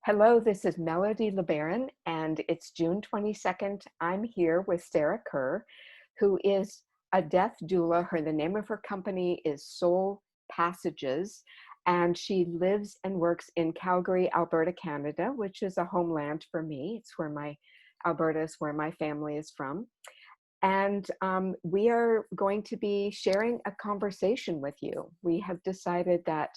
Hello, this is Melody LeBaron, and it's June 22nd. I'm here with Sarah Kerr, who is a death doula. The name of her company is Soul Passages, and she lives and works in Calgary, Alberta, Canada, which is a homeland for me. It's where Alberta is where my family is from. And we are going to be sharing a conversation with you. We have decided that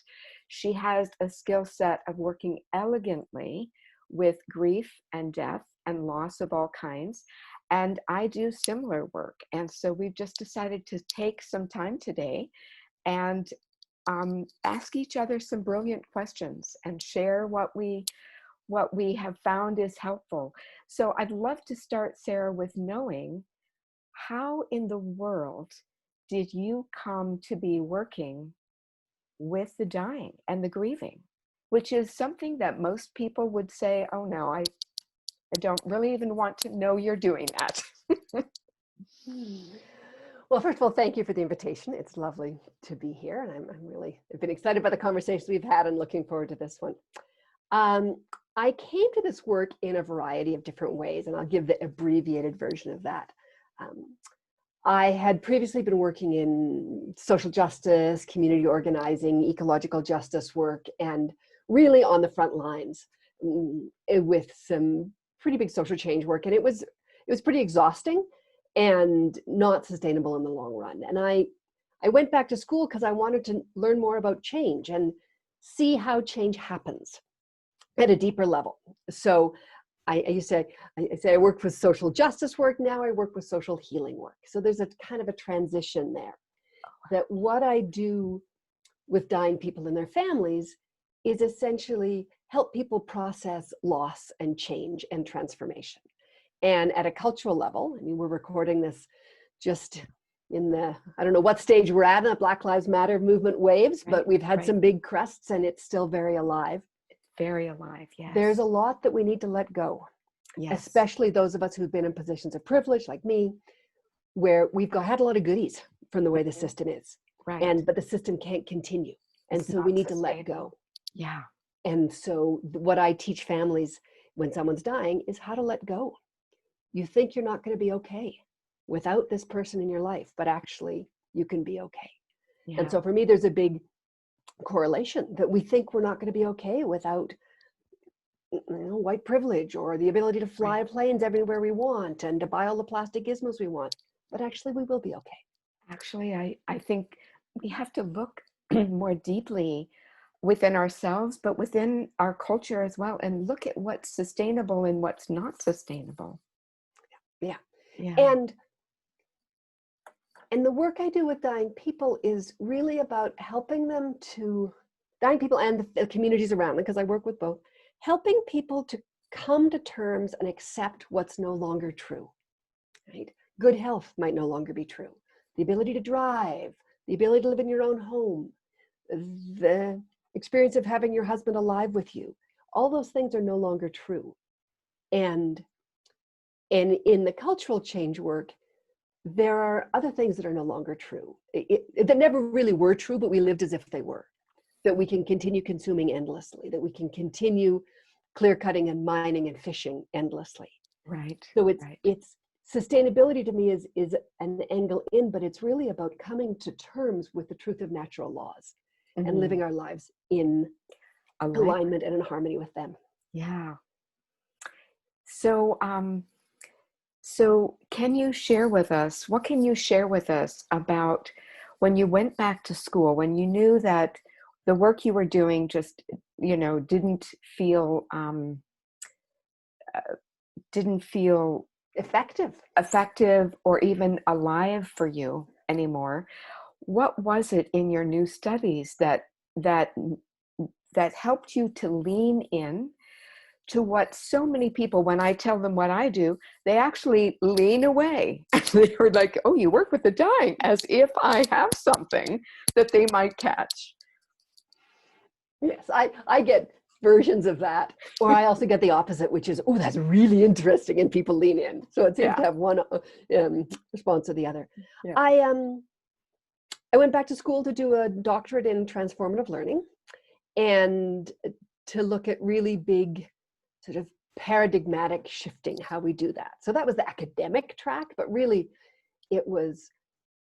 she has a skill set of working elegantly with grief and death and loss of all kinds. And I do similar work. And so we've just decided to take some time today and ask each other some brilliant questions and share what we have found is helpful. So I'd love to start, Sarah, with knowing, how in the world did you come to be working with the dying and the grieving, which is something that most people would say, oh no, I don't really even want to know you're doing that. Well, first of all, thank you for the invitation. It's lovely to be here, and I've been excited by the conversations we've had and looking forward to this one. I came to this work in a variety of different ways, and I'll give the abbreviated version of that. I had previously been working in social justice, community organizing, ecological justice work, and really on the front lines with some pretty big social change work. And it was pretty exhausting and not sustainable in the long run. And I went back to school because I wanted to learn more about change and see how change happens at a deeper level. So I say I work with social justice work. Now I work with social healing work. So there's a kind of a transition there. That what I do with dying people and their families is essentially help people process loss and change and transformation. And at a cultural level, I mean, we're recording this just in the, I don't know what stage we're at in the Black Lives Matter movement waves, but we've had some big crests and it's still very alive. Very alive, yes. There's a lot that we need to let go, yes. Especially those of us who've been in positions of privilege like me, where we've had a lot of goodies from the way the system is, but the system can't continue. And so we need to let go. Yeah. And so what I teach families when someone's dying is how to let go. You think you're not going to be okay without this person in your life, but actually you can be okay. Yeah. And so for me, there's a big correlation that we think we're not going to be okay without white privilege or the ability to fly planes everywhere we want and to buy all the plastic gizmos we want, but actually we will be okay. Actually, I think we have to look more deeply within ourselves, but within our culture as well, and look at what's sustainable and what's not sustainable. Yeah. And the work I do with dying people is really about helping them dying people and the communities around them, because I work with both, helping people to come to terms and accept what's no longer true, right? Good health might no longer be true. The ability to drive, the ability to live in your own home, the experience of having your husband alive with you, all those things are no longer true. And in the cultural change work, there are other things that are no longer true, that never really were true, but we lived as if they were. That we can continue consuming endlessly, that we can continue clear cutting and mining and fishing endlessly. Right. So it's sustainability to me is an angle in, but it's really about coming to terms with the truth of natural laws and living our lives in alignment and in harmony with them. Yeah. So can you share with us, what can you share with us about when you went back to school, when you knew that the work you were doing just, didn't feel effective or even alive for you anymore? What was it in your new studies that helped you to lean in to what so many people, when I tell them what I do, they actually lean away. They were like, oh, you work with the dying, as if I have something that they might catch. Yes, I get versions of that. Or I also get the opposite, which is, oh, that's really interesting, and people lean in. So it seems to have one response or the other. Yeah. I went back to school to do a doctorate in transformative learning and to look at really big sort of paradigmatic shifting, how we do that. So that was the academic track, but really it was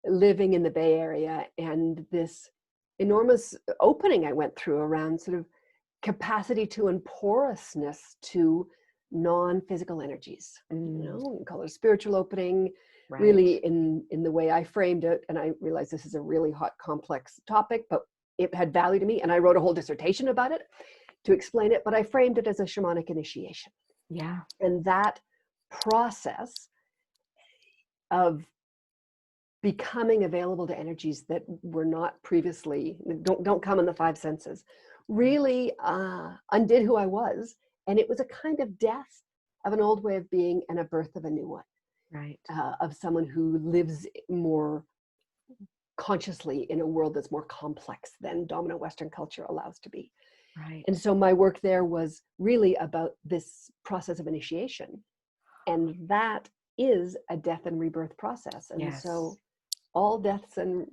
living in the Bay Area and this enormous opening I went through around sort of capacity to and porousness to non-physical energies. You know, we call it a spiritual opening, really in the way I framed it. And I realize this is a really hot, complex topic, but it had value to me. And I wrote a whole dissertation about it to explain it, but I framed it as a shamanic initiation. Yeah. And that process of becoming available to energies that were not previously, don't come in the five senses, really undid who I was. And it was a kind of death of an old way of being and a birth of a new one. Right. Of someone who lives more consciously in a world that's more complex than dominant Western culture allows to be. Right. And so my work there was really about this process of initiation. And that is a death and rebirth process. And so all deaths and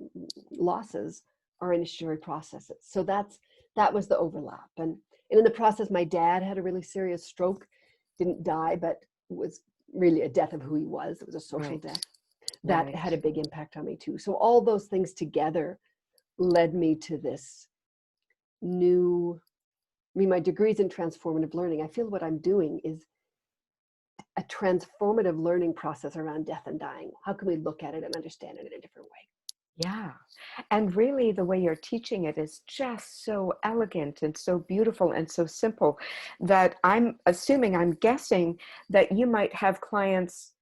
losses are initiatory processes. So that was the overlap. And in the process, my dad had a really serious stroke, didn't die, but was really a death of who he was. It was a social death that had a big impact on me too. So all those things together led me to this new, I mean, my degree's in transformative learning. I feel what I'm doing is a transformative learning process around death and dying. How can we look at it and understand it in a different way? Yeah. And really the way you're teaching it is just so elegant and so beautiful and so simple that I'm guessing that you might have clients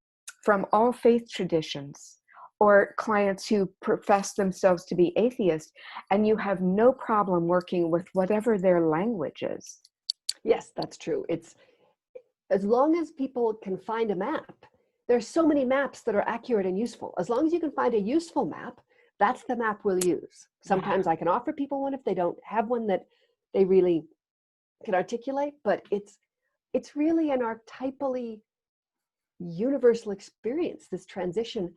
from all faith traditions or clients who profess themselves to be atheists, and you have no problem working with whatever their language is. Yes, that's true. It's as long as people can find a map. There's so many maps that are accurate and useful. As long as you can find a useful map, that's the map we'll use. Sometimes I can offer people one if they don't have one that they really can articulate, but it's really an archetypally universal experience, this transition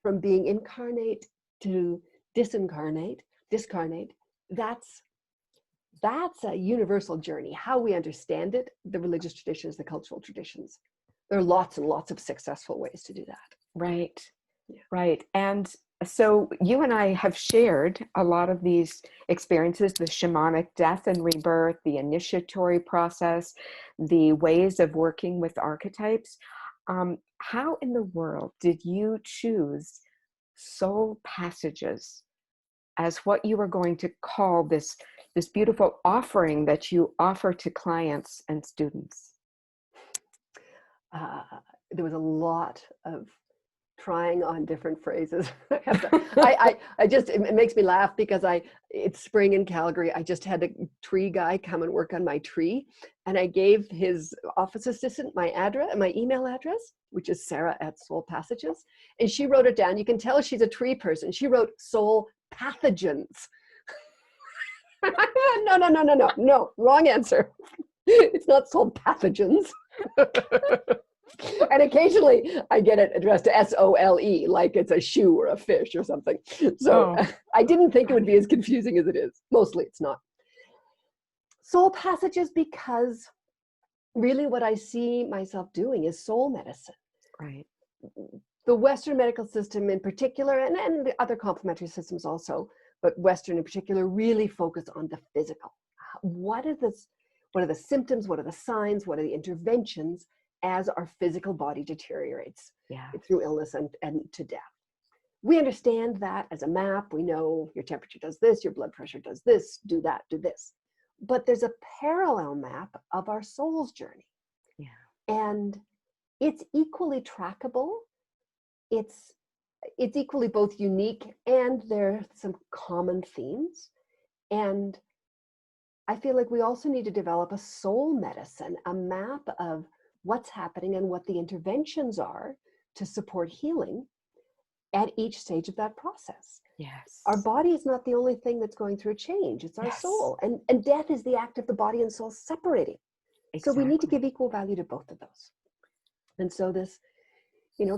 from being incarnate to discarnate. That's a universal journey. How we understand it, the religious traditions, the cultural traditions. There are lots and lots of successful ways to do that. Right. Yeah. Right. And so you and I have shared a lot of these experiences, the shamanic death and rebirth, the initiatory process, the ways of working with archetypes. How in the world did you choose soul passages as what you were going to call this beautiful offering that you offer to clients and students? There was a lot of trying on different phrases. It makes me laugh because it's spring in Calgary. I just had a tree guy come and work on my tree, and I gave his office assistant my email address, which is Sarah@Soul Passages, and she wrote it down. You can tell she's a tree person. She wrote soul pathogens. No, wrong answer. It's not soul pathogens. And occasionally I get it addressed to SOLE, like it's a shoe or a fish or something. So I didn't think it would be as confusing as it is. Mostly it's not. Soul passages, because really what I see myself doing is soul medicine. Right. The Western medical system in particular, and the other complementary systems also, but Western in particular, really focus on the physical. What are the symptoms? What are the signs? What are the interventions as our physical body deteriorates through illness and to death? We understand that as a map. We know your temperature does this, your blood pressure does this, do that, do this. But there's a parallel map of our soul's journey. Yeah. And it's equally trackable. It's equally both unique, and there are some common themes. And I feel like we also need to develop a soul medicine, a map of what's happening and what the interventions are to support healing at each stage of that process. Yes. Our body is not the only thing that's going through a change. It's our soul. And death is the act of the body and soul separating. Exactly. So we need to give equal value to both of those. And so this,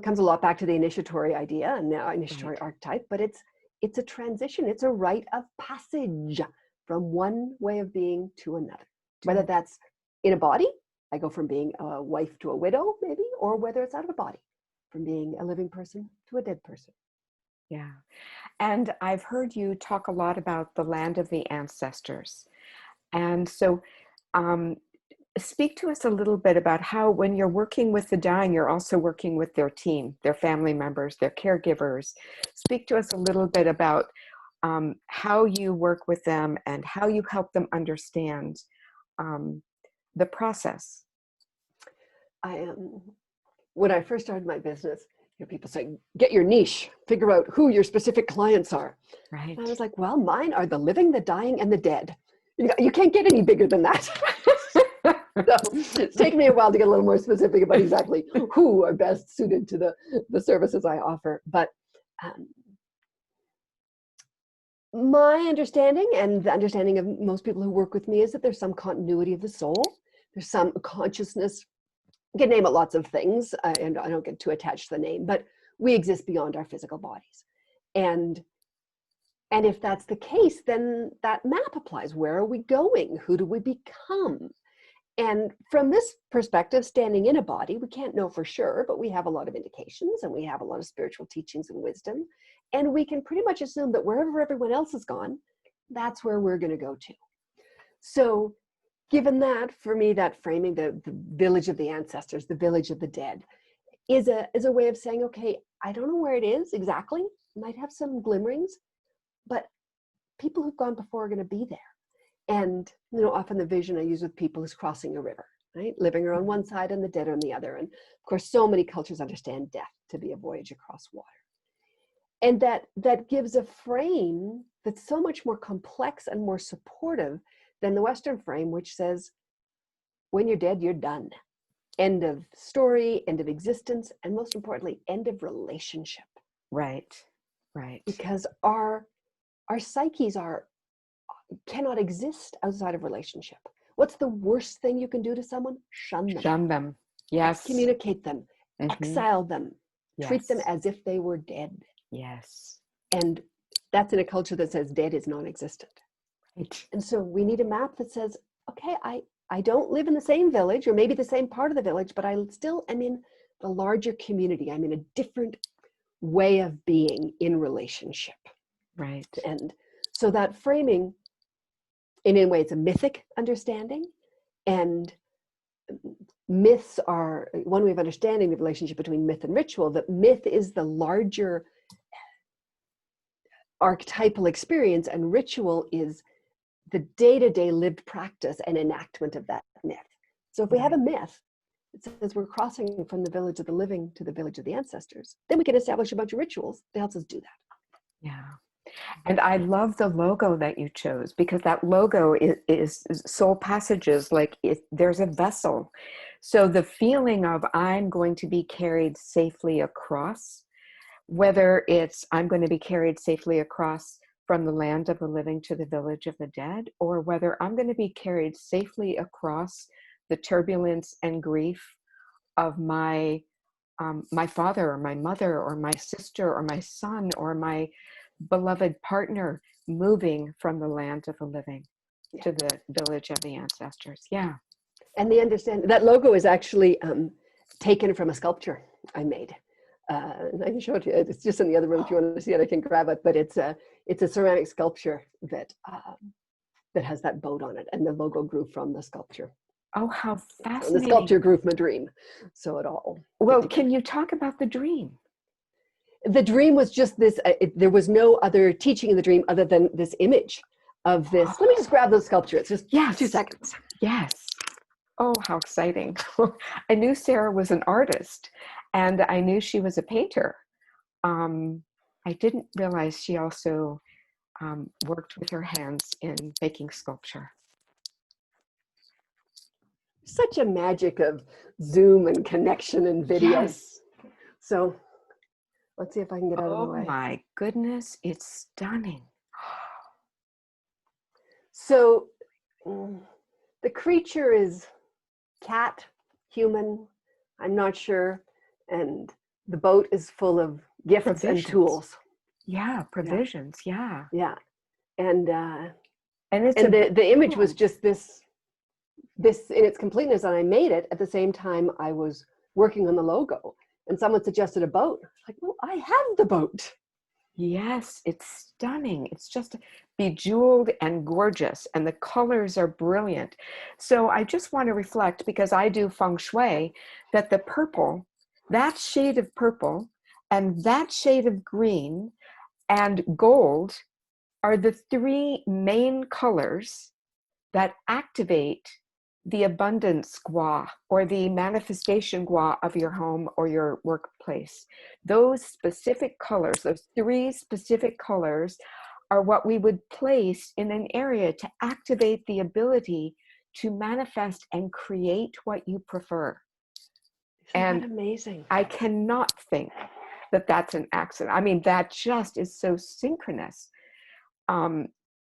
comes a lot back to the initiatory idea and now initiatory archetype, but it's a transition. It's a rite of passage from one way of being to another, whether that's in a body I go from being a wife to a widow, maybe, or whether it's out of a body, from being a living person to a dead person. Yeah. And I've heard you talk a lot about the land of the ancestors. And so speak to us a little bit about how when you're working with the dying, you're also working with their team, their family members, their caregivers. Speak to us a little bit about how you work with them and how you help them understand the process. When I first started my business, people say, get your niche, figure out who your specific clients are. Right. And I was like, well, mine are the living, the dying, and the dead. You can't get any bigger than that. So it's taken me a while to get a little more specific about exactly who are best suited to the services I offer. But my understanding, and the understanding of most people who work with me, is that there's some continuity of the soul. There's some consciousness. You can name it lots of things, and I don't get too attached to the name, but we exist beyond our physical bodies. And if that's the case, then that map applies. Where are we going? Who do we become? And from this perspective, standing in a body, we can't know for sure, but we have a lot of indications, and we have a lot of spiritual teachings and wisdom. And we can pretty much assume that wherever everyone else has gone, that's where we're going to go to. So given that, for me, that framing, the village of the ancestors, the village of the dead, is a way of saying, okay, I don't know where it is exactly, might have some glimmerings, but people who've gone before are going to be there. And, often the vision I use with people is crossing a river, right? Living are on one side and the dead are on the other. And of course, so many cultures understand death to be a voyage across water. And that gives a frame that's so much more complex and more supportive than the Western frame, which says, when you're dead, you're done. End of story, end of existence, and most importantly, end of relationship. Right, right. Because our psyches cannot exist outside of relationship. What's the worst thing you can do to someone? Shun them. Shun them. Yes. Excommunicate them. Exile them. Yes. Treat them as if they were dead. Yes. And that's in a culture that says dead is non-existent. Right. And so we need a map that says, okay, I don't live in the same village or maybe the same part of the village, but I still am in the larger community. I'm in a different way of being in relationship. Right. And so that framing, in a way, it's a mythic understanding. And myths are one way of understanding the relationship between myth and ritual. That myth is the larger archetypal experience, and ritual is the day-to-day lived practice and enactment of that myth. So if we have a myth that says we're crossing from the village of the living to the village of the ancestors, then we can establish a bunch of rituals that helps us do that. Yeah. And I love the logo that you chose, because that logo is soul passages, like there's a vessel. So the feeling of I'm going to be carried safely across, whether it's I'm going to be carried safely across from the land of the living to the village of the dead, or whether I'm going to be carried safely across the turbulence and grief of my father or my mother or my sister or my son or my beloved partner moving from the land of the living to the village of the ancestors. Yeah. And the understand that logo is actually taken from a sculpture I made. And I can show it to you. It's just in the other room. If you want to see it, I can grab it. But it's a ceramic sculpture that has that boat on it, and the logo grew from the sculpture. Oh, how fascinating! So the sculpture grew from a dream. So it all. Well, can you talk about the dream? The dream was just this. There was no other teaching in the dream other than this image of this. Let me just grab the sculpture. It's just 2 seconds. Yes. Oh, how exciting. I knew Sarah was an artist, and I knew she was a painter. I didn't realize she also worked with her hands in making sculpture. Such a magic of Zoom and connection and video. Yes. So let's see if I can get out of the way. Oh my goodness, it's stunning. So the creature is cat, human, I'm not sure. And the boat is full of gifts and tools. Yeah, provisions. Yeah. Yeah. And it's the image was just this this in its completeness, and I made it at the same time I was working on the logo. And someone suggested a boat. Like, well, I have the boat. Yes, it's stunning. It's just bejeweled and gorgeous, and the colors are brilliant. So I just want to reflect, because I do feng shui, that the purple, that shade of purple, and that shade of green, and gold are the three main colors that activate the abundance gua, or the manifestation gua of your home or your workplace. Those specific colors, those three specific colors, are what we would place in an area to activate the ability to manifest and create what you prefer. Isn't that amazing? I cannot think that that's an accident. I mean, that just is so synchronous.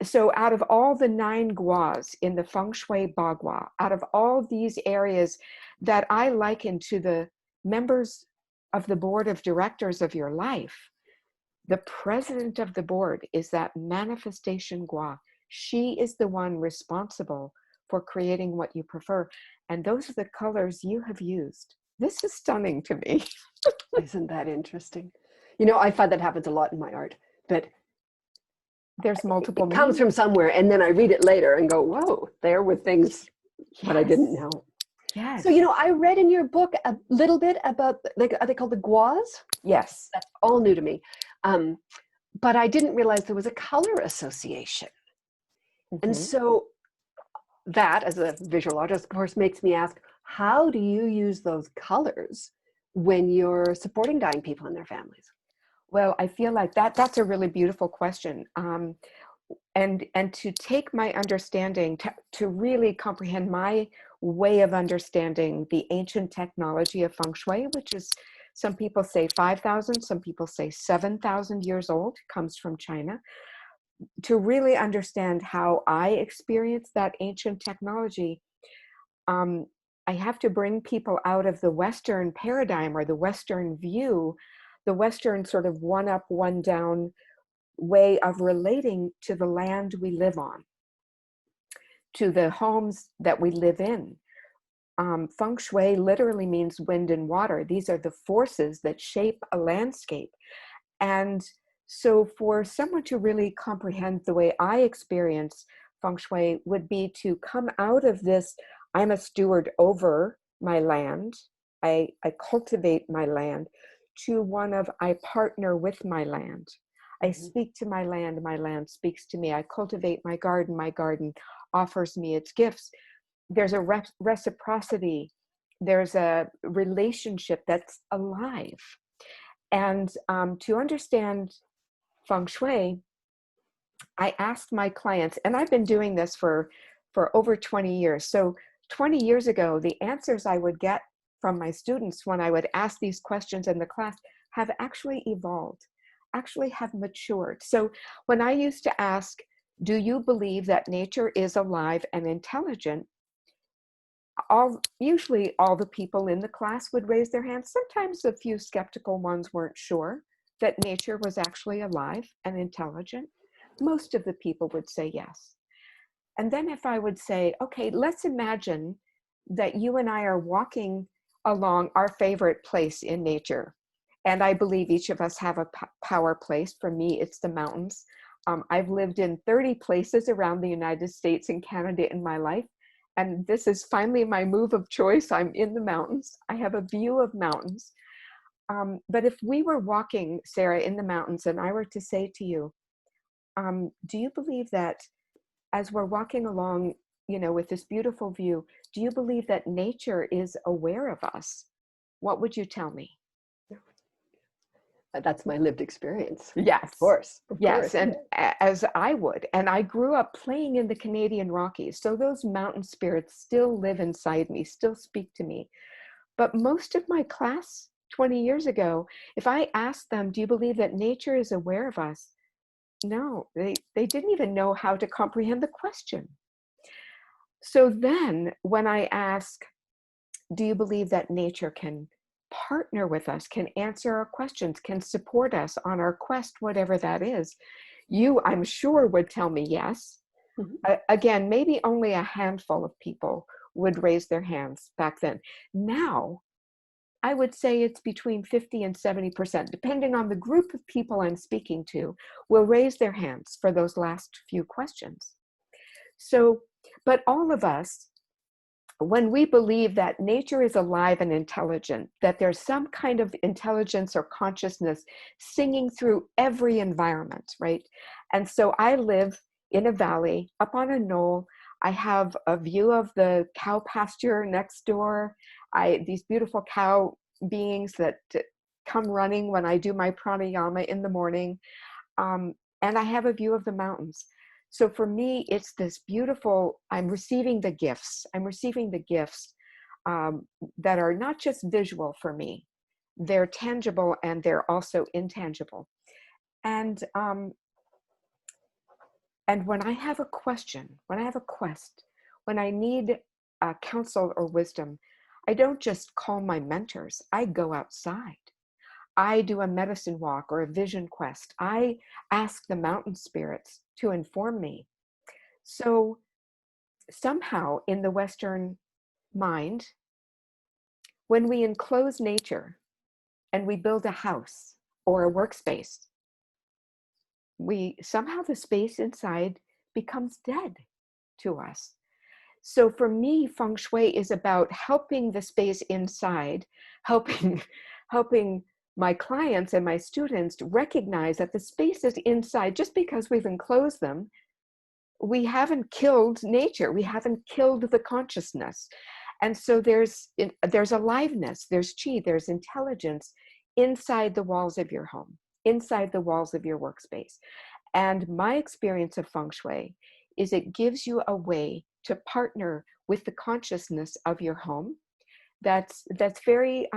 So out of all the 9 guas in the Feng Shui Bagua, out of all these areas that I liken to the members of the board of directors of your life, the president of the board is that manifestation gua. She is the one responsible for creating what you prefer. And those are the colors you have used. This is stunning to me. Isn't that interesting? You know, I find that happens a lot in my art, that there's multiple it comes from somewhere, and then I read it later and go, whoa, there were things that I didn't know. Yes. So, you know, I read in your book a little bit about, like, are they called the guas? Yes. That's all new to me. But I didn't realize there was a color association. Mm-hmm. And so that, as a visual artist, of course, makes me ask, how do you use those colors when you're supporting dying people and their families? Well, I feel like that's a really beautiful question. And to take my understanding, to really comprehend my way of understanding the ancient technology of feng shui, which is, some people say 5,000, some people say 7,000 years old, comes from China. To really understand how I experience that ancient technology, I have to bring people out of the Western paradigm, or the Western view, the Western sort of one up, one down way of relating to the land we live on, to the homes that we live in. Feng shui literally means wind and water. These are the forces that shape a landscape. And so for someone to really comprehend the way I experience feng shui would be to come out of this, I'm a steward over my land, I cultivate my land, to one of, I partner with my land. I speak to my land speaks to me. I cultivate my garden offers me its gifts. There's a reciprocity. There's a relationship that's alive. And to understand feng shui, I asked my clients, and I've been doing this for over 20 years. So 20 years ago, the answers I would get from my students when I would ask these questions in the class have actually evolved, actually have matured. So when I used to ask, do you believe that nature is alive and intelligent? Usually all the people in the class would raise their hands. Sometimes a few skeptical ones weren't sure that nature was actually alive and intelligent. Most of the people would say yes. And then if I would say, okay, let's imagine that you and I are walking along our favorite place in nature. And I believe each of us have a power place. For me, it's the mountains. I've lived in 30 places around the United States and Canada in my life. And this is finally my move of choice. I'm in the mountains. I have a view of mountains. But if we were walking, Sarah, in the mountains, and I were to say to you, do you believe that as we're walking along, you know, with this beautiful view, do you believe that nature is aware of us? What would you tell me? That's my lived experience. Yes. Of course. Yes. And as I would. And I grew up playing in the Canadian Rockies. So those mountain spirits still live inside me, still speak to me. But most of my class 20 years ago, if I asked them, do you believe that nature is aware of us? No, they didn't even know how to comprehend the question. So then when I ask, do you believe that nature can partner with us, can answer our questions, can support us on our quest, whatever that is, you, I'm sure, would tell me yes. Again, maybe only a handful of people would raise their hands back then. Now, I would say it's between 50 and 70%, depending on the group of people I'm speaking to, will raise their hands for those last few questions. So, but all of us, when we believe that nature is alive and intelligent, that there's some kind of intelligence or consciousness singing through every environment, right? And so I live in a valley up on a knoll. I have a view of the cow pasture next door. These beautiful cow beings that come running when I do my pranayama in the morning. And I have a view of the mountains. So for me, it's this beautiful, I'm receiving the gifts. I'm receiving the gifts that are not just visual for me. They're tangible and they're also intangible. And when I have a question, when I have a quest, when I need counsel or wisdom, I don't just call my mentors. I go outside. I do a medicine walk or a vision quest. I ask the mountain spirits to inform me. So somehow in the Western mind, when we enclose nature and we build a house or a workspace, somehow the space inside becomes dead to us. So for me, feng shui is about helping the space inside, helping my clients and my students to recognize that the spaces inside, just because we've enclosed them, we haven't killed nature. We haven't killed the consciousness. And so there's aliveness, there's chi, there's intelligence inside the walls of your home, inside the walls of your workspace. And my experience of feng shui is it gives you a way to partner with the consciousness of your home that's very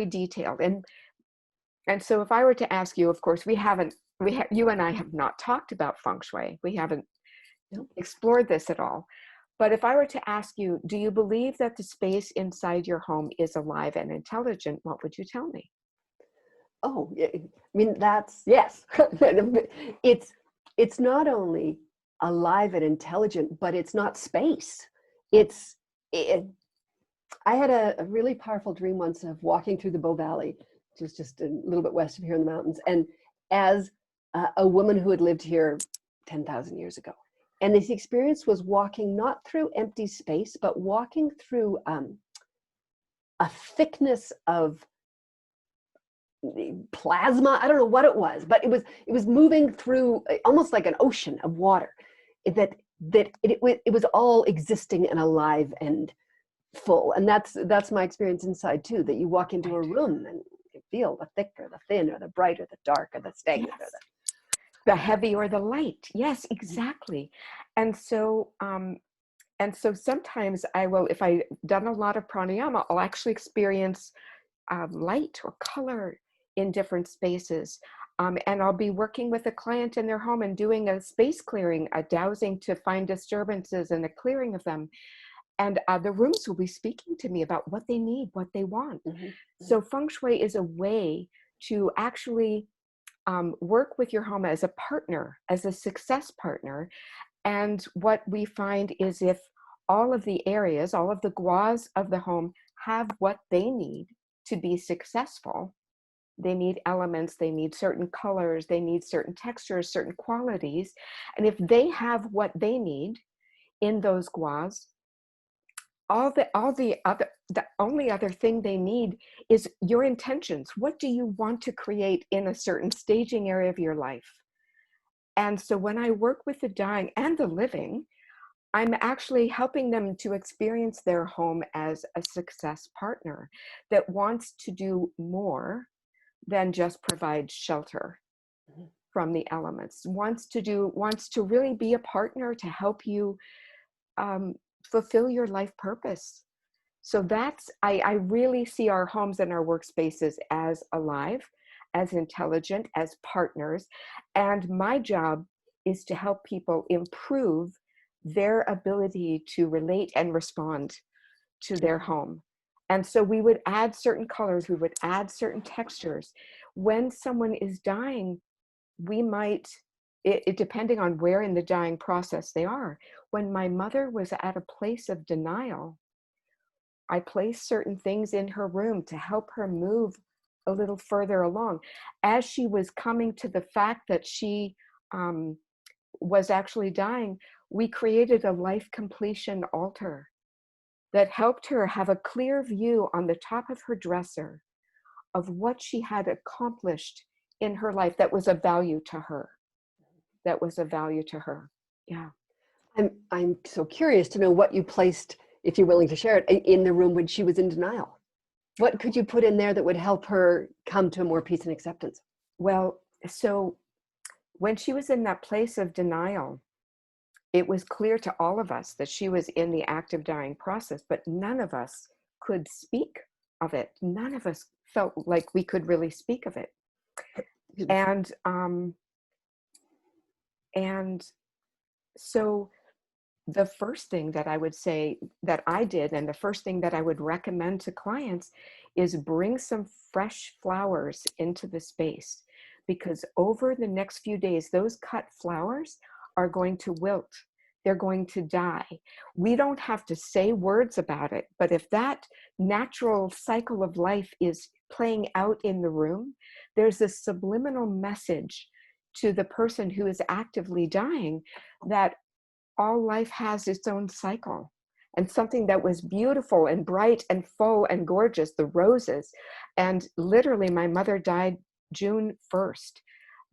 detailed. And so if I were to ask you, of course, you and I have not talked about feng shui. We haven't explored this at all. But if I were to ask you, do you believe that the space inside your home is alive and intelligent? What would you tell me? Oh, I mean, yes. It's not only alive and intelligent, but it's not space. I had a really powerful dream once of walking through the Bow Valley, which is just a little bit west of here in the mountains, and as a woman who had lived here 10,000 years ago. And this experience was walking not through empty space, but walking through a thickness of plasma. I don't know what it was, but it was moving through almost like an ocean of water. It was all existing and alive and full. And that's my experience inside too, that you walk into a room and you feel the thick or the thin or the bright or the dark or the stagnant or the heavy or the light. Yes, exactly. And so sometimes I will, if I've done a lot of pranayama, I'll actually experience light or color in different spaces. And I'll be working with a client in their home and doing a space clearing, a dowsing to find disturbances and a clearing of them. And the rooms will be speaking to me about what they need, what they want. Mm-hmm. So feng shui is a way to actually work with your home as a partner, as a success partner. And what we find is if all of the areas, all of the guas of the home have what they need to be successful, they need elements, they need certain colors, they need certain textures, certain qualities. And if they have what they need in those guas, the only other thing they need is your intentions. What do you want to create in a certain staging area of your life? And so when I work with the dying and the living, I'm actually helping them to experience their home as a success partner that wants to do more than just provide shelter from the elements, wants to really be a partner to help you fulfill your life purpose. So I really see our homes and our workspaces as alive, as intelligent, as partners. And my job is to help people improve their ability to relate and respond to their home. And so we would add certain colors, we would add certain textures. When someone is dying, we might depending on where in the dying process they are. When my mother was at a place of denial, I placed certain things in her room to help her move a little further along. As she was coming to the fact that she was actually dying, we created a life completion altar that helped her have a clear view on the top of her dresser of what she had accomplished in her life that was of value to her. That was of value to her. Yeah. I'm so curious to know what you placed, if you're willing to share it, in the room when she was in denial. What could you put in there that would help her come to more peace and acceptance? Well, so when she was in that place of denial, it was clear to all of us that she was in the active dying process, but none of us could speak of it. None of us felt like we could really speak of it. And so the first thing that I would say that I did, and the first thing that I would recommend to clients, is bring some fresh flowers into the space, because over the next few days, those cut flowers are going to wilt. They're going to die. We don't have to say words about it, but if that natural cycle of life is playing out in the room, there's a subliminal message to the person who is actively dying that all life has its own cycle. And something that was beautiful and bright and full and gorgeous, the roses. And literally, my mother died June 1st.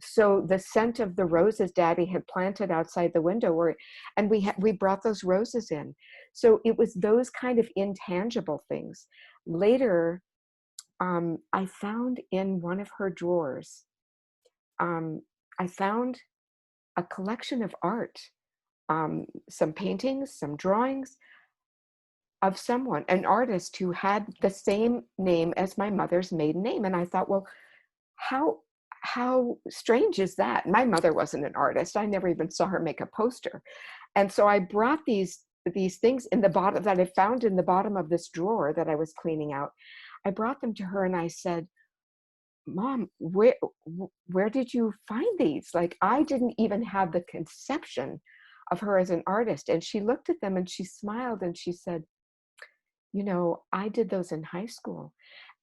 So the scent of the roses Daddy had planted outside the window and we brought those roses in. So it was those kind of intangible things. Later, I found in one of her drawers, I found a collection of art, some paintings, some drawings of someone, an artist who had the same name as my mother's maiden name. And I thought, well, how strange is that? My mother wasn't an artist. I never even saw her make a poster. And so I brought these things in the bottom that I found in the bottom of this drawer that I was cleaning out. I brought them to her and I said, Mom, where did you find these? Like, I didn't even have the conception of her as an artist. And she looked at them and she smiled and she said, you know, I did those in high school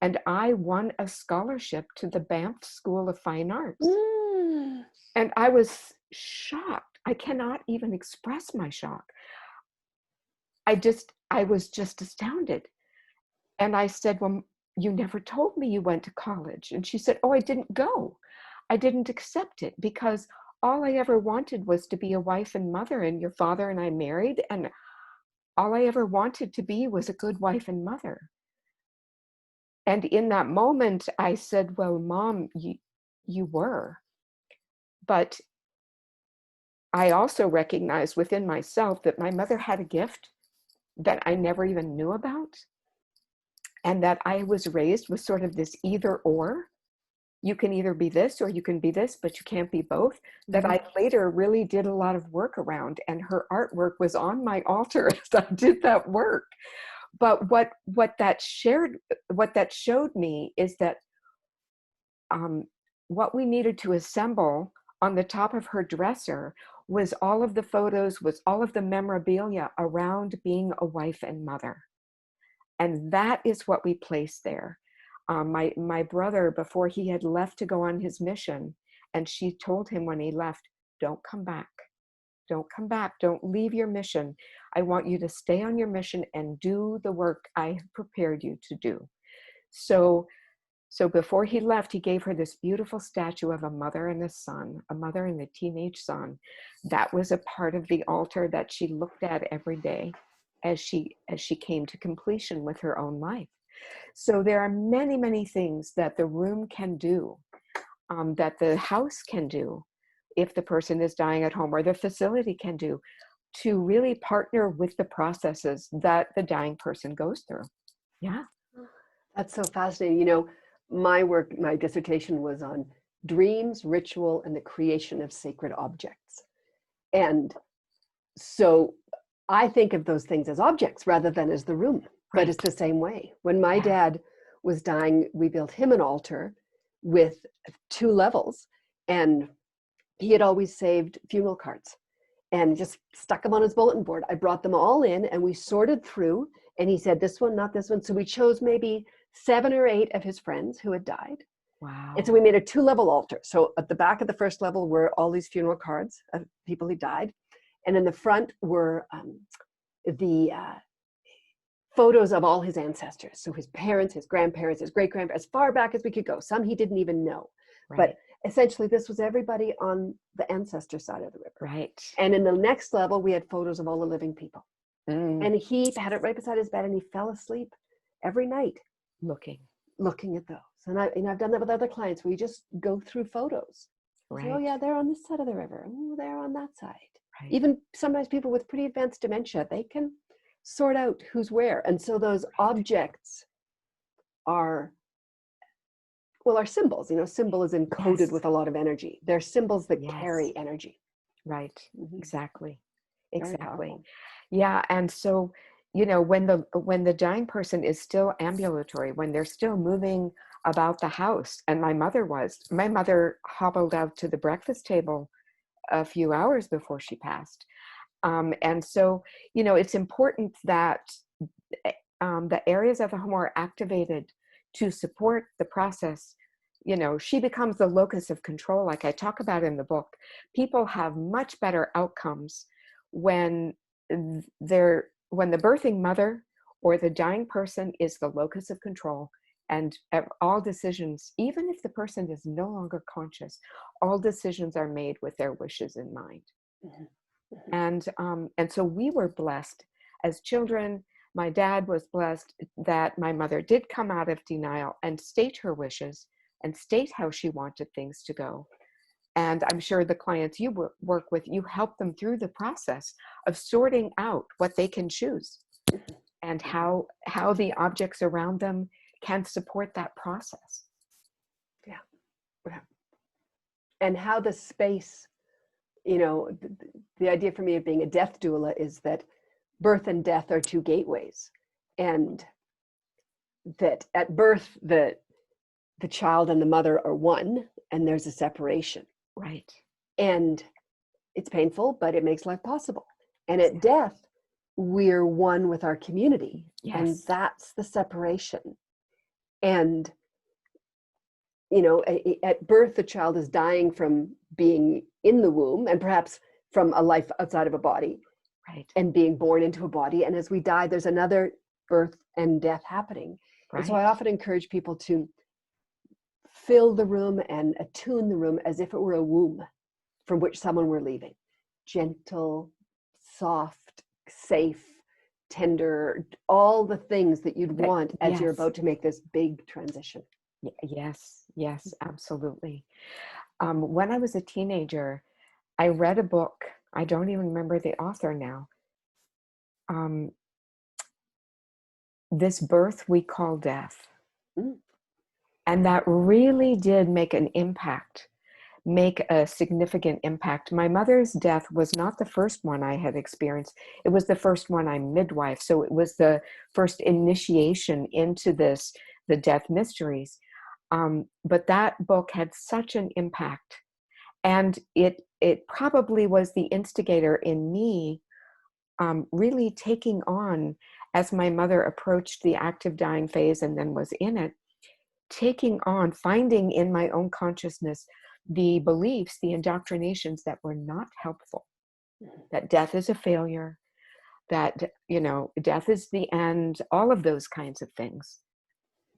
and I won a scholarship to the Banff School of Fine Arts. And I was shocked. I cannot even express my shock. I was just astounded. And I said, well, you never told me you went to college. And she said, oh, I didn't go. I didn't accept it because all I ever wanted was to be a wife and mother, and your father and I married, and all I ever wanted to be was a good wife and mother. And in that moment, I said, well, Mom, you were. But I also recognized within myself that my mother had a gift that I never even knew about, and that I was raised with sort of this either or. You can either be this or you can be this, but you can't be both. That I later really did a lot of work around, and her artwork was on my altar as I did that work. But what that showed me is that what we needed to assemble on the top of her dresser was all of the photos, was all of the memorabilia around being a wife and mother. And that is what we placed there. My brother, before he had left to go on his mission, and she told him when he left, don't come back. Don't come back. Don't leave your mission. I want you to stay on your mission and do the work I have prepared you to do. So before he left, he gave her this beautiful statue of a mother and a son, a mother and a teenage son. That was a part of the altar that she looked at every day as she came to completion with her own life. So there are many, many things that the room can do, that the house can do if the person is dying at home, or the facility can do, to really partner with the processes that the dying person goes through. Yeah. That's so fascinating. You know, my work, my dissertation was on dreams, ritual, and the creation of sacred objects. And so I think of those things as objects rather than as the room, but it's the same way. When my dad was dying, we built him an altar with 2 levels, and he had always saved funeral cards and just stuck them on his bulletin board. I brought them all in and we sorted through, and he said, this one, not this one. So we chose maybe 7 or 8 of his friends who had died. Wow. And so we made a 2-level altar. So at the back of the first level were all these funeral cards of people who died. And in the front were the photos of all his ancestors. So his parents, his grandparents, his great-grandparents, as far back as we could go. Some he didn't even know. Right. But essentially this was everybody on the ancestor side of the river. Right. And in the next level, we had photos of all the living people. Mm. And he had it right beside his bed, and he fell asleep every night Looking at those. And I've done that with other clients. We just go through photos. right. Say, oh yeah, they're on this side of the river. Oh, they're on that side. Right. Even sometimes people with pretty advanced dementia, they can sort out who's where. And so those objects are symbols. Symbol is encoded Yes. with a lot of energy. They're symbols that Yes. carry energy. Right. Mhm. Exactly. Very Exactly. powerful. Yeah. And so, when the dying person is still ambulatory, when they're still moving about the house, and my mother hobbled out to the breakfast table a few hours before she passed. And so, it's important that the areas of the home are activated to support the process. She becomes the locus of control, like I talk about in the book. People have much better outcomes when the birthing mother or the dying person is the locus of control, and all decisions, even if the person is no longer conscious, all decisions are made with their wishes in mind. Mhm. Mhm. And so we were blessed as children. My dad was blessed that my mother did come out of denial and state her wishes and state how she wanted things to go. And I'm sure the clients you work with, you help them through the process of sorting out what they can choose and how the objects around them can support that process. Yeah. Yeah. And how the space, the idea for me of being a death doula is that birth and death are 2 gateways, and that at birth the child and the mother are one, and there's a separation. Right. And it's painful, but it makes life possible. And at death, we're one with our community. Yes. And that's the separation. And, at birth, the child is dying from being in the womb and perhaps from a life outside of a body. Right. And being born into a body. And as we die, there's another birth and death happening. Right. And so I often encourage people to fill the room and attune the room as if it were a womb from which someone were leaving. Gentle, soft, safe, tender, all the things that you'd want as you're about to make this big transition. Yes, absolutely. When I was a teenager, I read a book. I don't even remember the author now. This birth we call death. Mm. And that really did make a significant impact. My mother's death was not the first one I had experienced. It was the first one I midwife. So it was the first initiation into the death mysteries. But that book had such an impact. And it probably was the instigator in me really taking on, as my mother approached the active dying phase and then was in it, taking on, finding in my own consciousness the beliefs, the indoctrinations that were not helpful, that death is a failure, that, death is the end, all of those kinds of things.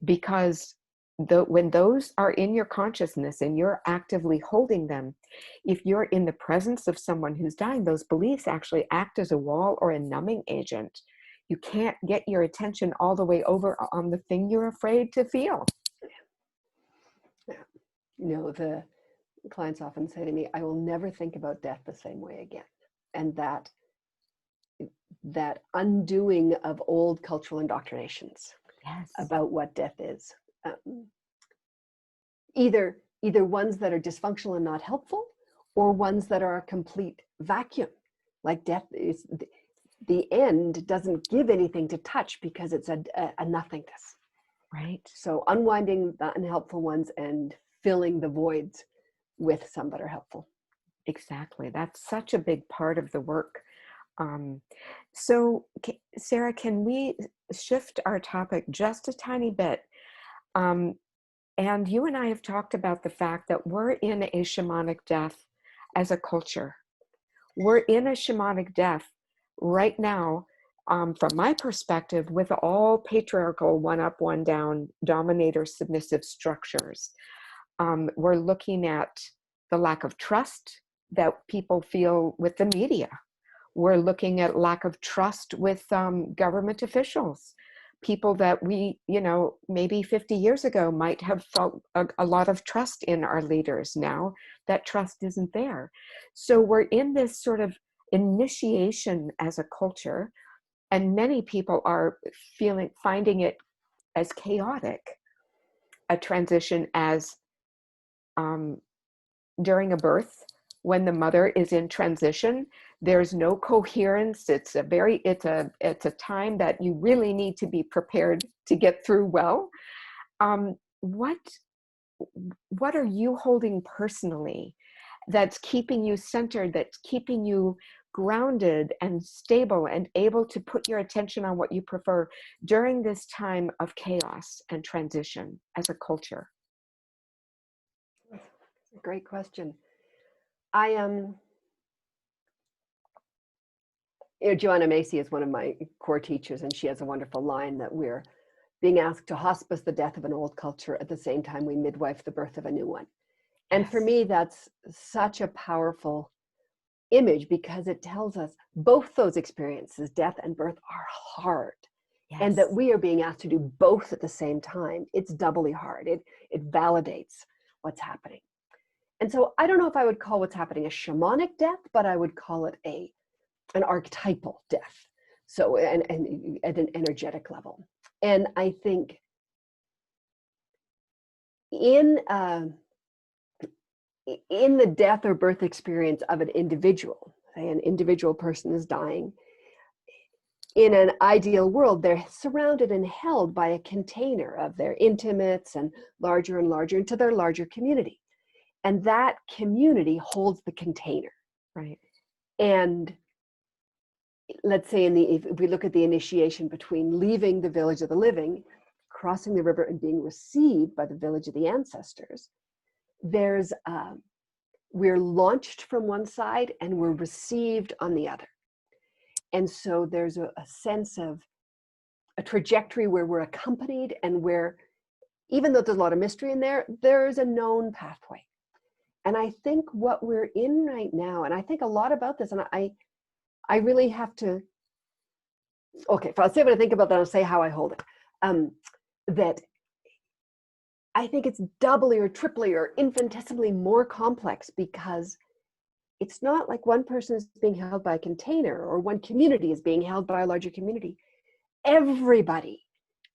Because when those are in your consciousness and you're actively holding them, if you're in the presence of someone who's dying, those beliefs actually act as a wall or a numbing agent. You can't get your attention all the way over on the thing you're afraid to feel. Yeah. The clients often say to me, I will never think about death the same way again. And that undoing of old cultural indoctrinations about what death is. Either ones that are dysfunctional and not helpful, or ones that are a complete vacuum. Like death is the end doesn't give anything to touch because it's a nothingness. Right. So unwinding the unhelpful ones and filling the voids with some that are helpful. Exactly. That's such a big part of the work. So, Sarah, can we shift our topic just a tiny bit? Um, and you and I have talked about the fact that we're in a shamanic death as a culture. We're in a shamanic death right now, from my perspective, with all patriarchal one up, one down, dominator, submissive structures. We're looking at the lack of trust that people feel with the media. We're looking at lack of trust with government officials, people that we, maybe 50 years ago might have felt a lot of trust in our leaders. Now that trust isn't there. So we're in this sort of initiation as a culture, and many people are finding it as chaotic, a transition as during a birth, when the mother is in transition, there's no coherence. It's a time that you really need to be prepared to get through well. What are you holding personally that's keeping you centered, that's keeping you grounded and stable and able to put your attention on what you prefer during this time of chaos and transition as a culture? Great question. I am, Joanna Macy is one of my core teachers, and she has a wonderful line that we're being asked to hospice the death of an old culture at the same time we midwife the birth of a new one. And Yes. for me, that's such a powerful image, because it tells us both those experiences, death and birth, are hard. Yes. And that we are being asked to do both at the same time. It's doubly hard. It validates what's happening. And so I don't know if I would call what's happening a shamanic death, but I would call it an archetypal death. So and at an energetic level. And I think in the death or birth experience of an individual, say an individual person is dying, in an ideal world, they're surrounded and held by a container of their intimates and larger into their larger community. And that community holds the container. Right. And let's say if we look at the initiation between leaving the village of the living, crossing the river, and being received by the village of the ancestors, there's we're launched from one side and we're received on the other. And so there's a sense of a trajectory where we're accompanied, and where, even though there's a lot of mystery in there, there's a known pathway. And I think what we're in right now, and I think a lot about this, and I really have to, okay, if I'll say what I think about that, I'll say how I hold it. That I think it's doubly or triply or infinitesimally more complex, because it's not like one person is being held by a container or one community is being held by a larger community. Everybody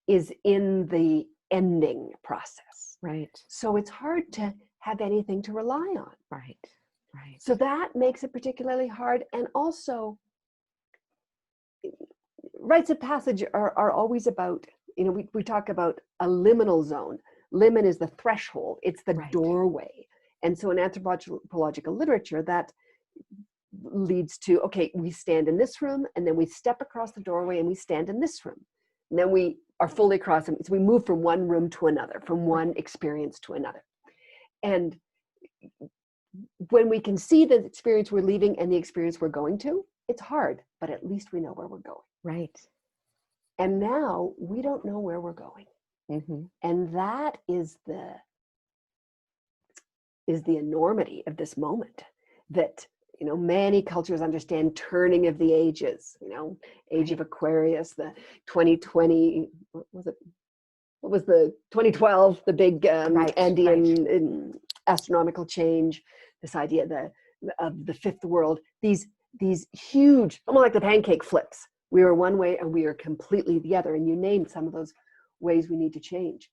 is in the ending process. Right. So it's hard to have anything to rely on. Right. Right. So that makes it particularly hard. And also, rites of passage are always about, we talk about a liminal zone. Limen is the threshold, it's the doorway. And so in anthropological literature, that leads to, okay, we stand in this room, and then we step across the doorway and we stand in this room. And then we are fully across them. So we move from one room to another, from one experience to another. And when we can see the experience we're leaving and the experience we're going to, it's hard, but at least we know where we're going. Right. And now we don't know where we're going. Mm-hmm. And that is the enormity of this moment, that many cultures understand turning of the ages, age of Aquarius, the 2020, what was the 2012, the big Andean astronomical change, this idea of the fifth world, these huge, almost like the pancake flips. We are one way and we are completely the other. And you named some of those ways we need to change.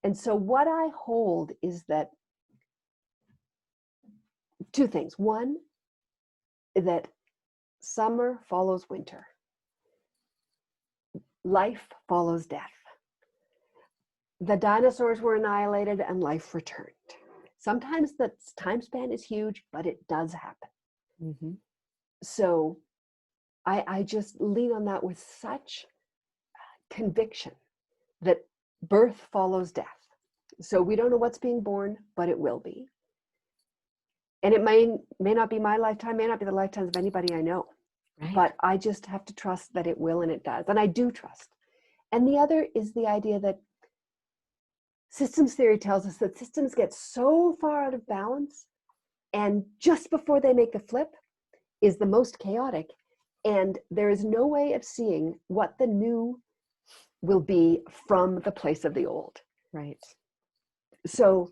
And so what I hold is that two things. One, that summer follows winter. Life follows death. The dinosaurs were annihilated and life returned. Sometimes the time span is huge, but it does happen. Mm-hmm. So I just lean on that with such conviction that birth follows death. So we don't know what's being born, but it will be. And it may not be my lifetime, may not be the lifetimes of anybody I know. Right. But I just have to trust that it will, and it does. And I do trust. And the other is the idea that systems theory tells us that systems get so far out of balance, and just before they make the flip is the most chaotic. And there is no way of seeing what the new will be from the place of the old. Right. So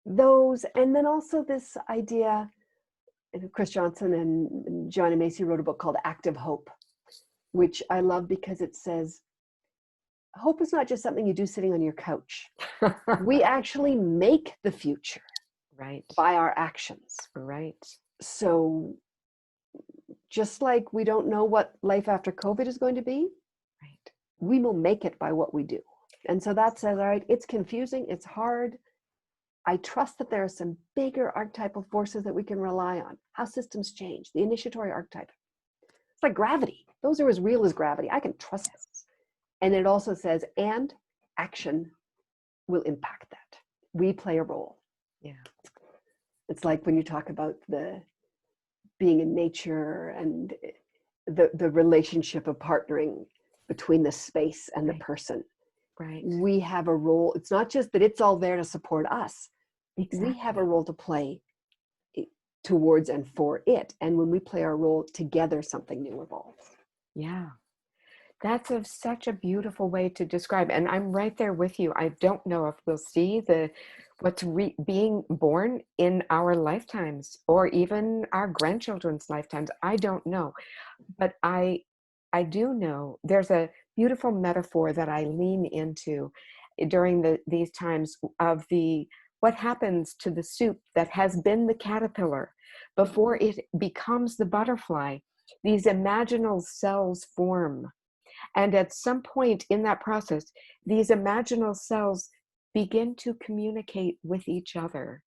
those, and then also this idea, Chris Johnson and Joanna Macy wrote a book called Active Hope, which I love because it says, hope is not just something you do sitting on your couch. We actually make the future, right, by our actions. Right. So just like we don't know what life after COVID is going to be, right, we will make it by what we do. And so that says, all right, it's confusing, it's hard. I trust that there are some bigger archetypal forces that we can rely on. How systems change, the initiatory archetype. It's like gravity. Those are as real as gravity. I can trust this. And it also says, and action will impact that. We play a role. Yeah. It's like when you talk about the being in nature and the relationship of partnering between the space and the person. Right. We have a role. It's not just that it's all there to support us. Exactly. We have a role to play towards and for it. And when we play our role together, something new evolves. Yeah. That's such a beautiful way to describe. And I'm right there with you. I don't know if we'll see what's being born in our lifetimes or even our grandchildren's lifetimes. I don't know. But I do know there's a beautiful metaphor that I lean into during these times of what happens to the soup that has been the caterpillar before it becomes the butterfly. These imaginal cells form. And at some point in that process, these imaginal cells begin to communicate with each other.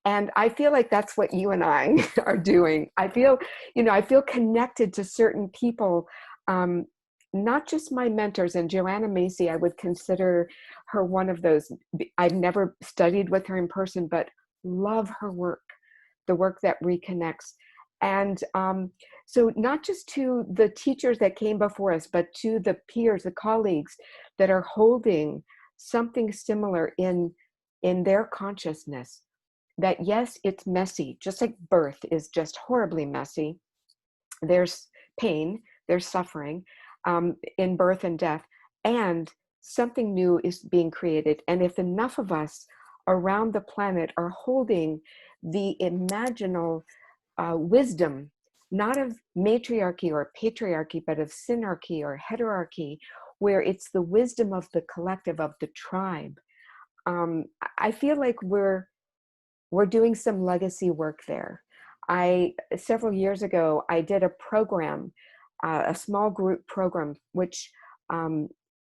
And I feel like that's what you and I are doing. I feel connected to certain people, not just my mentors. And Joanna Macy, I would consider her one of those. I've never studied with her in person, but love her work, the work that reconnects. And so not just to the teachers that came before us, but to the peers, the colleagues that are holding something similar in their consciousness. That yes, it's messy, just like birth is just horribly messy. There's pain, there's suffering in birth and death, and something new is being created. And if enough of us around the planet are holding the imaginal wisdom, not of matriarchy or patriarchy, but of synarchy or heterarchy, where it's the wisdom of the collective, of the tribe, I feel like we're doing some legacy work there. Several years ago, I did a program, a small group program, which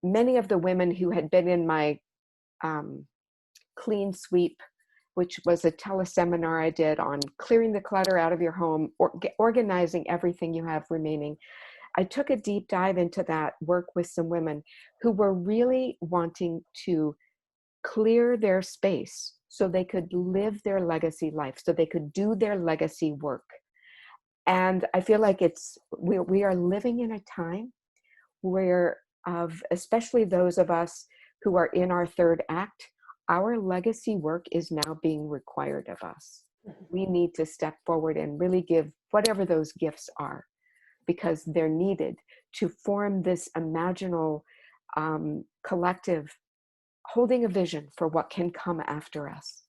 many of the women who had been in my clean sweep, which was a teleseminar I did on clearing the clutter out of your home, or organizing everything you have remaining. I took a deep dive into that work with some women who were really wanting to clear their space so they could live their legacy life, so they could do their legacy work. And I feel like we are living in a time where, especially those of us who are in our third act, our legacy work is now being required of us. We need to step forward and really give whatever those gifts are, because they're needed to form this imaginal collective holding a vision for what can come after us.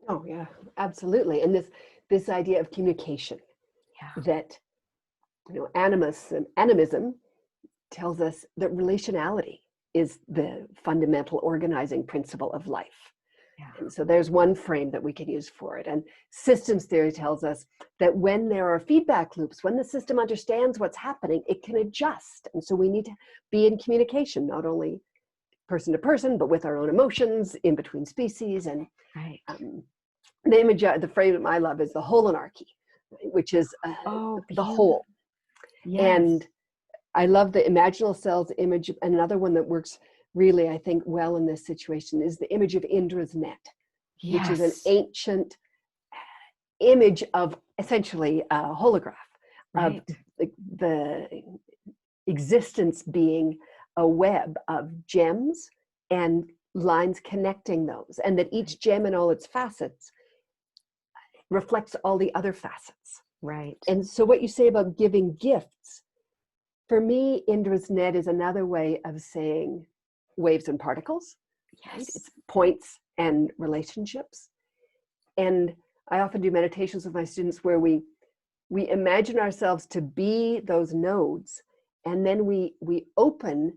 Oh yeah, absolutely. And this idea of communication, that animism tells us that relationality is the fundamental organizing principle of life. Yeah. And so there's one frame that we can use for it. And systems theory tells us that when there are feedback loops, when the system understands what's happening, it can adjust. And so we need to be in communication, not only person to person, but with our own emotions in between species. And Right. the image, the phrase I love is the holinarchy, which is Oh, the whole. Yes. And I love the imaginal cells image. Another one that works really, I think, well in this situation is the image of Indra's net, which is an ancient image of essentially a holograph of the existence being a web of gems and lines connecting those, and that each gem in all its facets reflects all the other facets. Right. And so what you say about giving gifts, for me, Indra's net is another way of saying waves and particles. Yes. Right? It's points and relationships. And I often do meditations with my students where we imagine ourselves to be those nodes, and then we open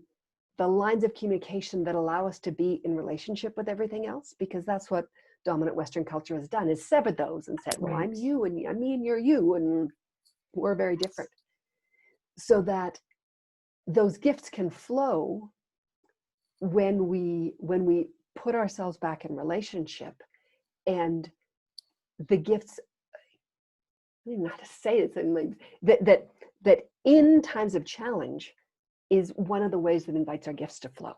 the lines of communication that allow us to be in relationship with everything else, because that's what dominant Western culture has done, is severed those and said, well, I'm you and I'm me and you're you, and we're very different. So that those gifts can flow when we put ourselves back in relationship. And the gifts, I don't know how to say it, that in times of challenge is one of the ways that invites our gifts to flow.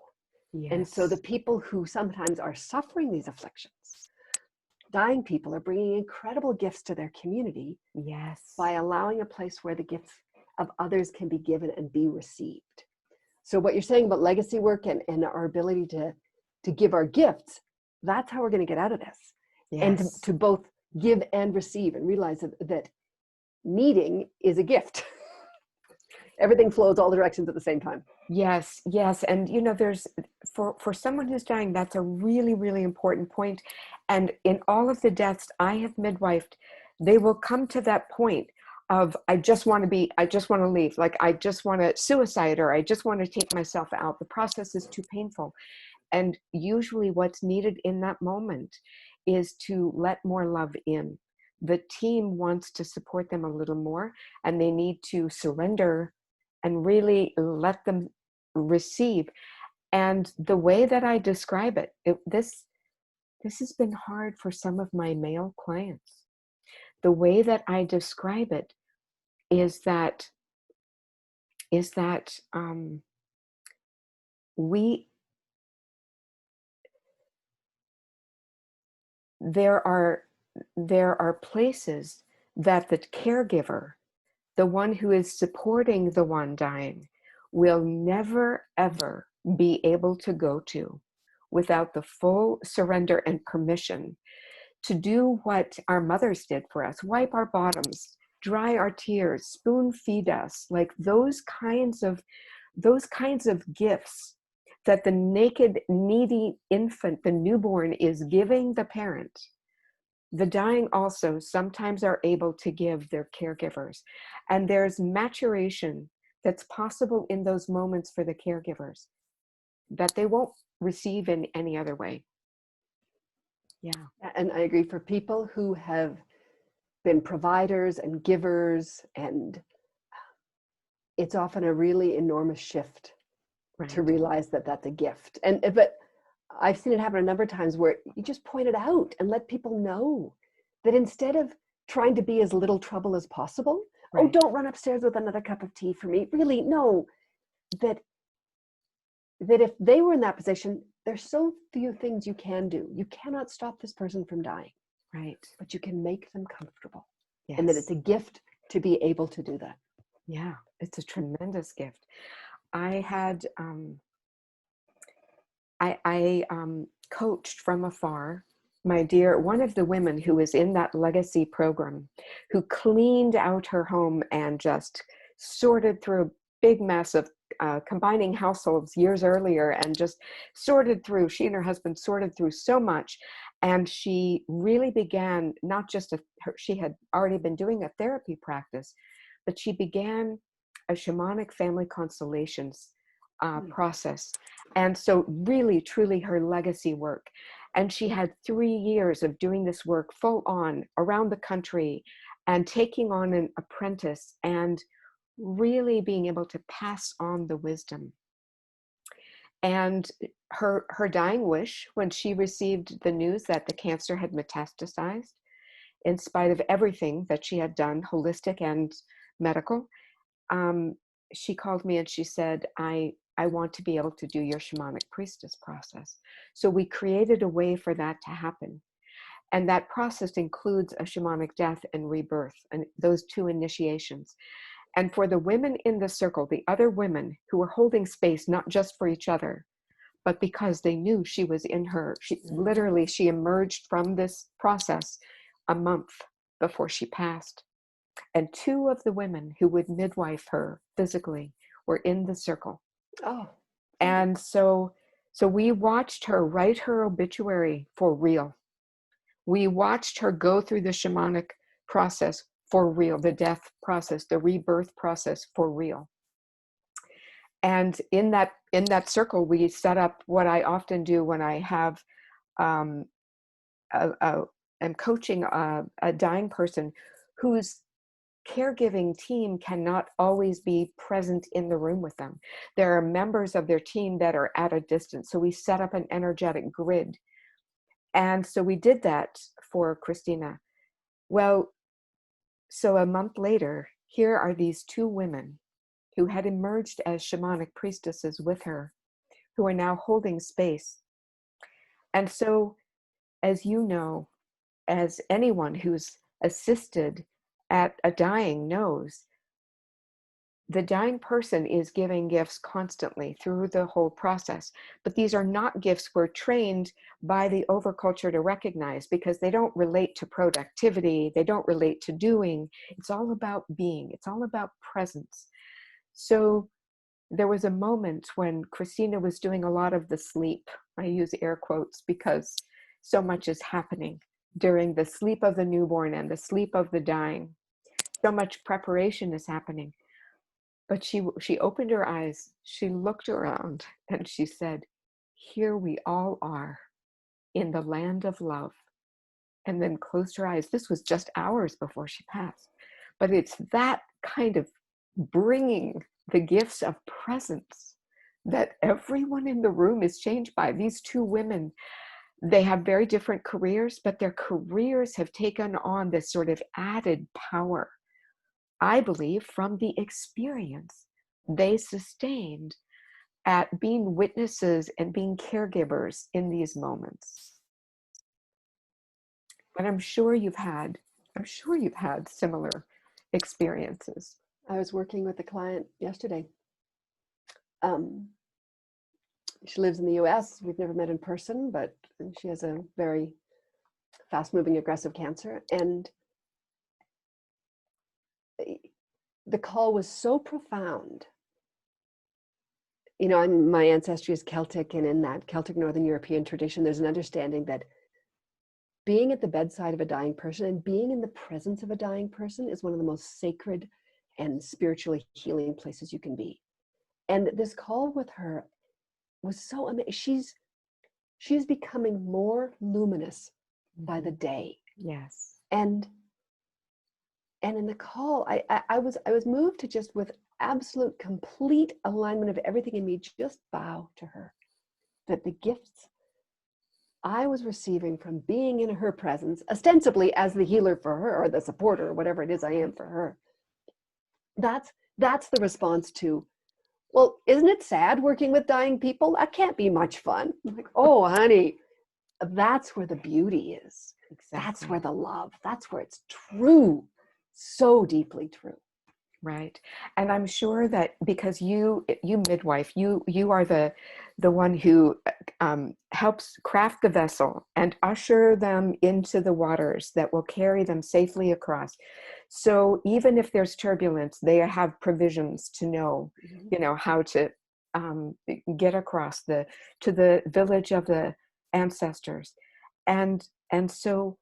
Yes. And so the people who sometimes are suffering these afflictions, dying people, are bringing incredible gifts to their community. Yes. By allowing a place where the gifts of others can be given and be received. So what you're saying about legacy work and our ability to give our gifts, that's how we're going to get out of this. Yes. And to both give and receive, and realize that needing is a gift. Everything flows all directions at the same time. Yes, yes. And there's, for someone who's dying, that's a really, really important point. And in all of the deaths I have midwifed, they will come to that point of, I just want to leave. Like, I just want to suicide, or I just want to take myself out. The process is too painful. And usually what's needed in that moment is to let more love in. The team wants to support them a little more, and they need to surrender and really let them receive. And the way that I describe it, this has been hard for some of my male clients. The way that I describe it is that there are places that the caregiver, the one who is supporting the one dying, will never, ever be able to go to without the full surrender and permission to do what our mothers did for us: wipe our bottoms, dry our tears, spoon feed us, like those kinds of gifts that the naked, needy infant, the newborn, is giving the parent. The dying also sometimes are able to give their caregivers. And there's maturation that's possible in those moments for the caregivers that they won't receive in any other way. Yeah. And I agree, for people who have been providers and givers, and it's often a really enormous shift to realize that that's a gift. But I've seen it happen a number of times where you just point it out and let people know that instead of trying to be as little trouble as possible, oh, don't run upstairs with another cup of tea for me. Really, no, that if they were in that position, there's so few things you can do. You cannot stop this person from dying. Right. But you can make them comfortable. Yes. And that it's a gift to be able to do that. Yeah, it's a tremendous gift. I had, I coached from afar, one of the women who was in that legacy program, who cleaned out her home and just sorted through a big mess of combining households years earlier, and just sorted through, she and her husband sorted through so much. And she really began, not just she had already been doing a therapy practice, but she began a shamanic family constellations process. And so really, truly her legacy work. And she had 3 years of doing this work full on around the country, and taking on an apprentice, and really being able to pass on the wisdom. And her dying wish, when she received the news that the cancer had metastasized, in spite of everything that she had done, holistic and medical, she called me and she said, I want to be able to do your shamanic priestess process. So we created a way for that to happen. And that process includes a shamanic death and rebirth, and those two initiations. And for the women in the circle, the other women who were holding space, not just for each other, but because they knew she was in her, she emerged from this process a month before she passed. And two of the women who would midwife her physically were in the circle. Oh. And so we watched her write her obituary for real. We watched her go through the shamanic process for real, the death process, the rebirth process for real. And in that circle, we set up what I often do when I have am coaching a dying person whose caregiving team cannot always be present in the room with them. There are members of their team that are at a distance. So we set up an energetic grid. And so we did that for Christina. Well, so a month later, here are these two women who had emerged as shamanic priestesses with her, who are now holding space. And so, as you know, as anyone who's assisted at a dying knows, the dying person is giving gifts constantly through the whole process. But these are not gifts we're trained by the overculture to recognize, because they don't relate to productivity. They don't relate to doing. It's all about being. It's all about presence. So there was a moment when Christina was doing a lot of the sleep. I use air quotes because so much is happening during the sleep of the newborn and the sleep of the dying. So much preparation is happening. But she opened her eyes, she looked around, and she said, here we all are in the land of love. And then closed her eyes. This was just hours before she passed. But it's that kind of bringing the gifts of presence that everyone in the room is changed by. These two women, they have very different careers, but their careers have taken on this sort of added power, I believe, from the experience they sustained at being witnesses and being caregivers in these moments. And I'm sure you've had similar experiences. I was working with a client yesterday. She lives in the US. We've never met in person, but she has a very fast-moving, aggressive cancer. And the call was so profound. You know, my ancestry is Celtic, and in that Celtic Northern European tradition, there's an understanding that being at the bedside of a dying person and being in the presence of a dying person is one of the most sacred and spiritually healing places you can be. And this call with her was so amazing. She's becoming more luminous by the day. Yes. And in the call, I was moved to just, with absolute complete alignment of everything in me, just bow to her. That the gifts I was receiving from being in her presence, ostensibly as the healer for her, or the supporter, or whatever it is I am for her, that's the response to, well, isn't it sad working with dying people? That can't be much fun. I'm like, oh, honey, that's where the beauty is. Exactly. That's where the love, that's where it's true, so deeply true. Right. And I'm sure that because you midwife, you are the one who helps craft the vessel and usher them into the waters that will carry them safely across. So even if there's turbulence, they have provisions to know, how to get across to the village of the ancestors. And so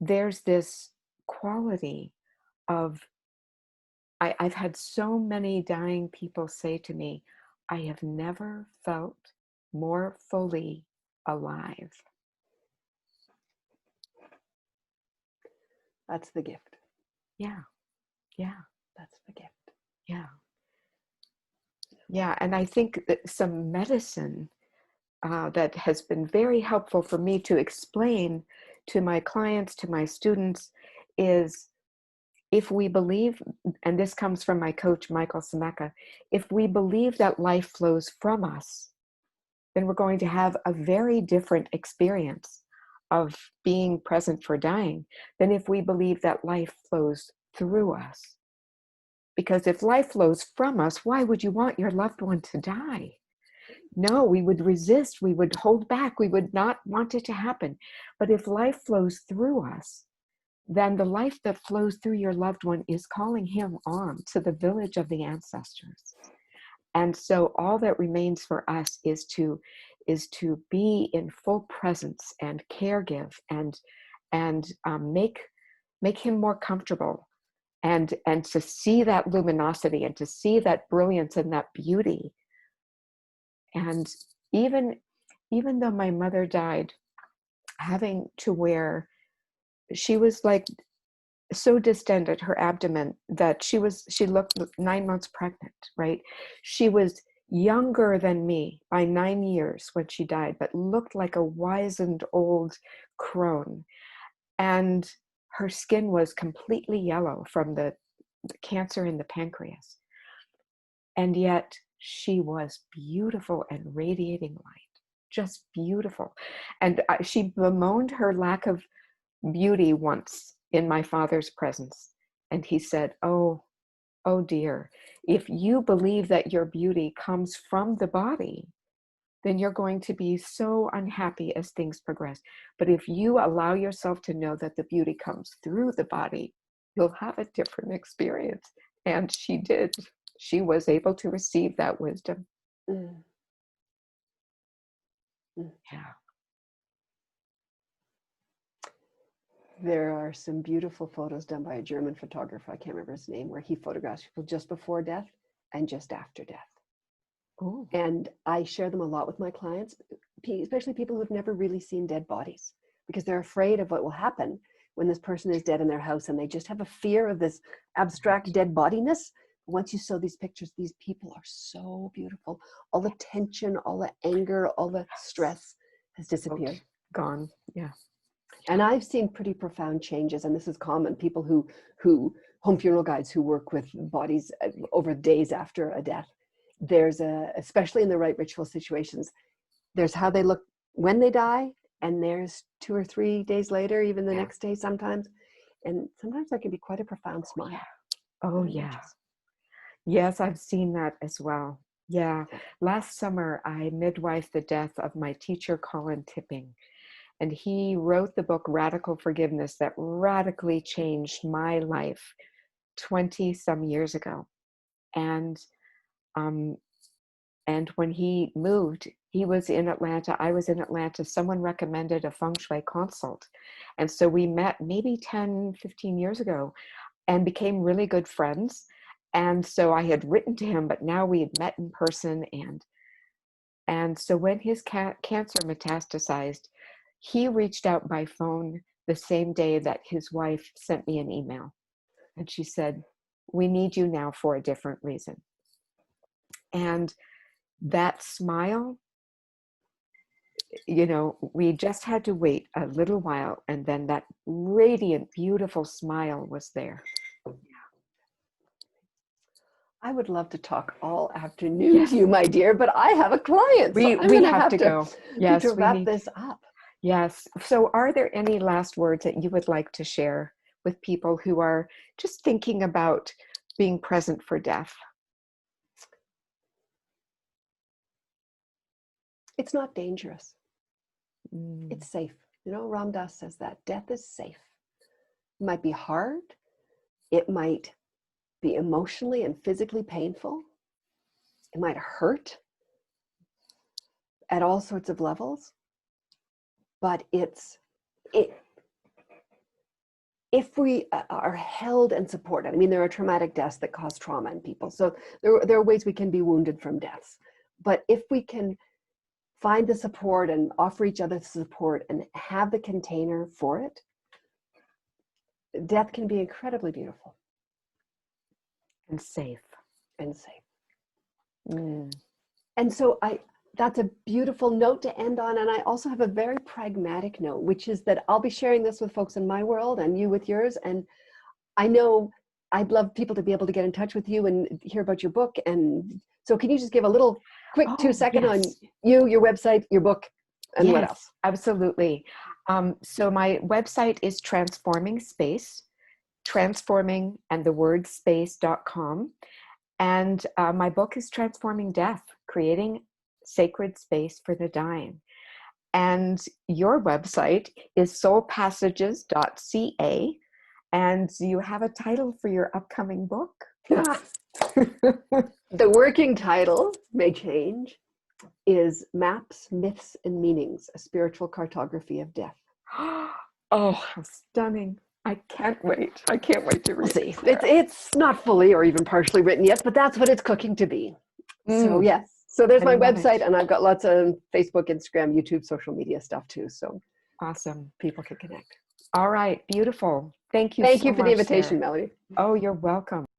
there's this quality of, I've had so many dying people say to me, I have never felt more fully alive. That's the gift. Yeah. Yeah. That's the gift. Yeah. Yeah, and I think that some medicine that has been very helpful for me to explain to my clients, to my students, is if we believe, and this comes from my coach, Michael Sameka, if we believe that life flows from us, then we're going to have a very different experience of being present for dying than if we believe that life flows through us. Because if life flows from us, why would you want your loved one to die? No, we would resist, we would hold back, we would not want it to happen. But if life flows through us, then the life that flows through your loved one is calling him on to the village of the ancestors. And so all that remains for us is to be in full presence and care give and make him more comfortable, and to see that luminosity and to see that brilliance and that beauty. And even though my mother died, having to wear, she was like so distended, her abdomen, that she looked 9 months pregnant, right? She was younger than me by 9 years when she died, but looked like a wizened old crone. And her skin was completely yellow from the cancer in the pancreas. And yet she was beautiful and radiating light, just beautiful. And she bemoaned her lack of beauty once in my father's presence. And he said, oh dear, if you believe that your beauty comes from the body, then you're going to be so unhappy as things progress. But if you allow yourself to know that the beauty comes through the body, you'll have a different experience. And she did. She was able to receive that wisdom. Mm. Mm. Yeah. There are some beautiful photos done by a German photographer, I can't remember his name, where he photographs people just before death and just after death. Oh. And I share them a lot with my clients, especially people who have never really seen dead bodies, because they're afraid of what will happen when this person is dead in their house, and they just have a fear of this abstract dead bodiness. Once you saw these pictures, these people are so beautiful. All the tension, all the anger, all the stress has disappeared. Okay. Gone. Yeah. And I've seen pretty profound changes, and this is common. People who home funeral guides who work with bodies over days after a death. There's especially in the right ritual situations, there's how they look when they die, and there's 2 or 3 days later, even the next day sometimes. And sometimes that can be quite a profound smile. Oh, yeah. Yes, I've seen that as well. Yeah. Last summer, I midwifed the death of my teacher, Colin Tipping. And he wrote the book Radical Forgiveness that radically changed my life 20 some years ago. And when he moved, he was in Atlanta, I was in Atlanta, someone recommended a feng shui consult. And so we met maybe 10, 15 years ago and became really good friends. And so I had written to him, but now we had met in person. And so when his cancer metastasized, he reached out by phone the same day that his wife sent me an email. And she said, "We need you now for a different reason." And that smile, we just had to wait a little while, and then that radiant, beautiful smile was there. I would love to talk all afternoon to you, my dear, but I have a client, so I'm We going to have to go. Yes, to we wrap need. this up. Yes. So are there any last words that you would like to share with people who are just thinking about being present for death? It's not dangerous. Mm. It's safe. Ram Dass says that death is safe. It might be hard. It might be emotionally and physically painful. It might hurt at all sorts of levels. But if we are held and supported, there are traumatic deaths that cause trauma in people. So there are ways we can be wounded from deaths. But if we can find the support and offer each other the support and have the container for it, death can be incredibly beautiful. And safe. And safe. Mm. And so that's a beautiful note to end on. And I also have a very pragmatic note, which is that I'll be sharing this with folks in my world and you with yours. And I know I'd love people to be able to get in touch with you and hear about your book. And so can you just give a little quick 2-second on you, your website, your book, and what else? Absolutely. So my website is Transforming Space, transforming and the word space.com. And my book is Transforming Death, Creating Sacred Space for the Dying. And your website is soulpassages.ca. And you have a title for your upcoming book. The working title may change, is Maps, Myths, and Meanings, a Spiritual Cartography of Death. Oh, how stunning. I can't wait. I can't wait to read it. It's not fully or even partially written yet, but that's what it's cooking to be. So yes. So there's my website, and I've got lots of Facebook, Instagram, YouTube, social media stuff too. So awesome. People can connect. All right. Beautiful. Thank you Thank so you for much, the invitation, Sarah. Melody. Oh, you're welcome.